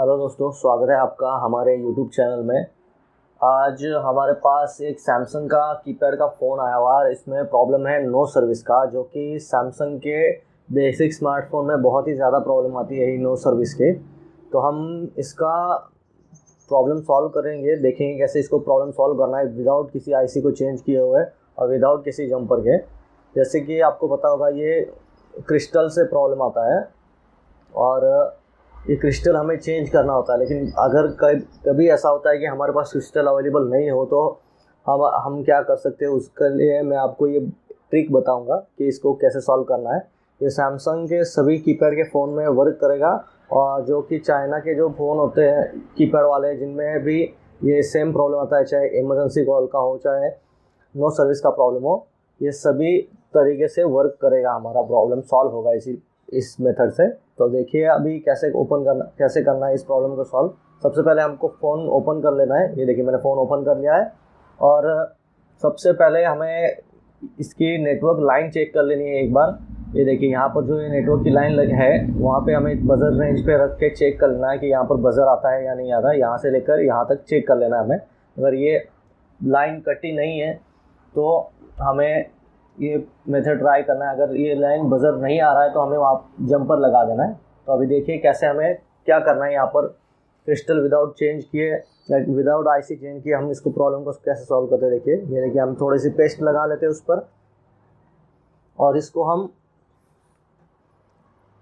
Hello दोस्तों, स्वागत है आपका हमारे यूट्यूब चैनल में। आज हमारे पास एक सैमसंग का कीपैड का फ़ोन आया हुआ है। इसमें प्रॉब्लम है नो सर्विस का, जो कि सैमसंग के बेसिक स्मार्टफोन में बहुत ही ज़्यादा प्रॉब्लम आती है नो सर्विस के। तो हम इसका प्रॉब्लम सॉल्व करेंगे, देखेंगे कैसे इसको प्रॉब्लम सॉल्व करना है विदाउट किसी आईसी को चेंज किए हुए और विदाउट किसी जंपर के। जैसे कि आपको पता होगा, ये क्रिस्टल से प्रॉब्लम आता है और ये क्रिस्टल हमें चेंज करना होता है। लेकिन अगर कभी ऐसा होता है कि हमारे पास क्रिस्टल अवेलेबल नहीं हो, तो हम क्या कर सकते हैं, उसके लिए मैं आपको ये ट्रिक बताऊंगा कि इसको कैसे सॉल्व करना है। ये सैमसंग के सभी कीपैड के फ़ोन में वर्क करेगा, और जो कि चाइना के जो फ़ोन होते हैं कीपैड वाले, जिनमें भी ये सेम प्रॉब्लम आता है, चाहे इमरजेंसी कॉल का हो चाहे नो सर्विस का प्रॉब्लम हो, ये सभी तरीके से वर्क करेगा। हमारा प्रॉब्लम सॉल्व होगा इस मेथड से। तो देखिए अभी कैसे करना है इस प्रॉब्लम को सॉल्व। सबसे पहले हमको फ़ोन ओपन कर लेना है। ये देखिए मैंने फ़ोन ओपन कर लिया है, और सबसे पहले हमें इसकी नेटवर्क लाइन चेक कर लेनी है एक बार। ये देखिए यहाँ पर जो ये नेटवर्क की लाइन है, वहाँ पे हमें बजर रेंज पे रख के चेक कर लेना है कि यहाँ पर बजर आता है या नहीं आता है। यहाँ से लेकर यहाँ तक चेक कर लेना है हमें। अगर ये लाइन कटी नहीं है तो हमें ये मेथड ट्राई करना है। अगर ये लाइन बजर नहीं आ रहा है तो हमें वहाँ जंपर लगा देना है। तो अभी देखिए कैसे हमें क्या करना है। यहाँ पर क्रिस्टल विदाउट चेंज किए या विदाउट आईसी चेंज किए हम इसको प्रॉब्लम को कैसे सॉल्व करते हैं। देखिए ये देखिए हम थोड़ी सी पेस्ट लगा लेते हैं उस पर, और इसको हम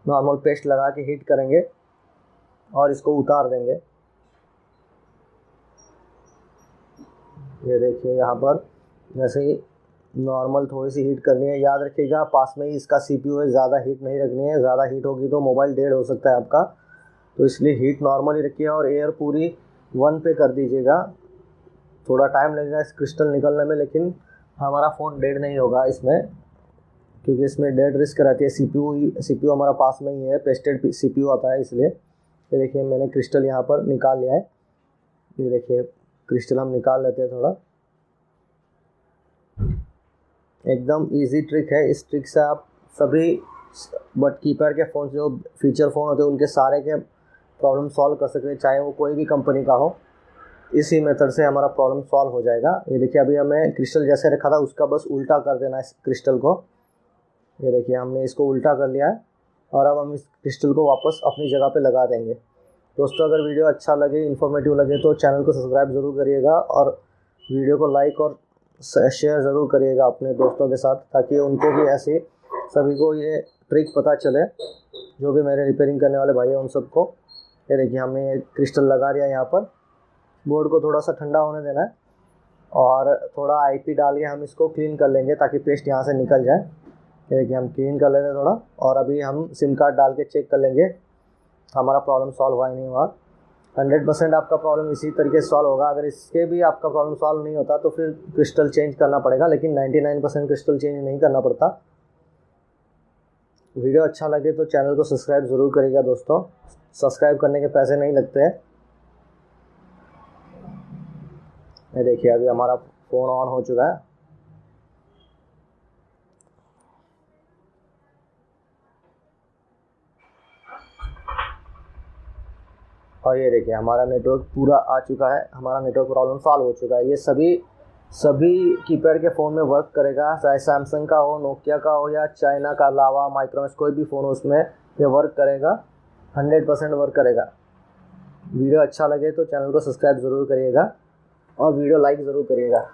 नॉर्मल पेस्ट लगा के हीट करेंगे और इसको उतार देंगे। ये देखिए यहाँ पर जैसे ही नॉर्मल थोड़ी सी हीट करनी है। याद रखिएगा पास में ही इसका सीपीयू है, ज़्यादा हीट नहीं रखनी है। ज़्यादा हीट होगी तो मोबाइल डेड हो सकता है आपका। तो इसलिए हीट नॉर्मल ही रखिए और एयर पूरी 1 पे कर दीजिएगा। थोड़ा टाइम लगेगा इस क्रिस्टल निकलने में, लेकिन हमारा फ़ोन डेड नहीं होगा इसमें, क्योंकि इसमें डेड रिस्क रहती है। सीपीयू हमारा पास में ही है, पेस्टेड सीपीयू आता है इसलिए। ये देखिए मैंने क्रिस्टल यहाँ पर निकाल लिया है। ये देखिए क्रिस्टल हम निकाल लेते हैं थोड़ा। एकदम इजी ट्रिक है। इस ट्रिक से आप सभी कीपैड के फ़ोन जो फीचर फ़ोन होते हैं उनके सारे के प्रॉब्लम सॉल्व कर सकते हैं, चाहे वो कोई भी कंपनी का हो। इसी मेथड से हमारा प्रॉब्लम सॉल्व हो जाएगा। ये देखिए अभी हमें क्रिस्टल जैसे रखा था उसका बस उल्टा कर देना है इस क्रिस्टल को। ये देखिए हमने इसको उल्टा कर लिया है, और अब हम इस क्रिस्टल को वापस अपनी जगह पे लगा देंगे। दोस्तों अगर वीडियो अच्छा लगे, इन्फॉर्मेटिव लगे, तो चैनल को सब्सक्राइब ज़रूर करिएगा, और वीडियो को लाइक और शेयर ज़रूर करिएगा अपने दोस्तों के साथ, ताकि उनको भी ऐसे सभी को ये ट्रिक पता चले, जो भी मेरे रिपेयरिंग करने वाले भाई हैं उन सबको। ये देखिए हमने ये क्रिस्टल लगा दिया। यहाँ पर बोर्ड को थोड़ा सा ठंडा होने देना है, और थोड़ा आईपी डाल के हम इसको क्लीन कर लेंगे ताकि पेस्ट यहाँ से निकल जाए। ये देखिए हम क्लीन कर लेते हैं थोड़ा, और अभी हम सिम कार्ड डाल के चेक कर लेंगे हमारा प्रॉब्लम सॉल्व हुआ ही नहीं हुआ। 100% आपका प्रॉब्लम इसी तरीके से सॉल्व होगा। अगर इसके भी आपका प्रॉब्लम सॉल्व नहीं होता तो फिर क्रिस्टल चेंज करना पड़ेगा, लेकिन 99% क्रिस्टल चेंज नहीं करना पड़ता। वीडियो अच्छा लगे तो चैनल को सब्सक्राइब ज़रूर करिएगा दोस्तों। सब्सक्राइब करने के पैसे नहीं लगते हैं। ये देखिए अभी हमारा फ़ोन ऑन हो चुका है। और ये देखिए हमारा नेटवर्क पूरा आ चुका है, हमारा नेटवर्क प्रॉब्लम सॉल्व हो चुका है। ये सभी कीपैड के फ़ोन में वर्क करेगा, चाहे सैमसंग का हो, नोकिया का हो, या चाइना का, लावा, माइक्रोमैक्स, कोई भी फ़ोन हो उसमें ये वर्क करेगा। 100% वर्क करेगा। वीडियो अच्छा लगे तो चैनल को सब्सक्राइब ज़रूर करिएगा और वीडियो लाइक ज़रूर करिएगा।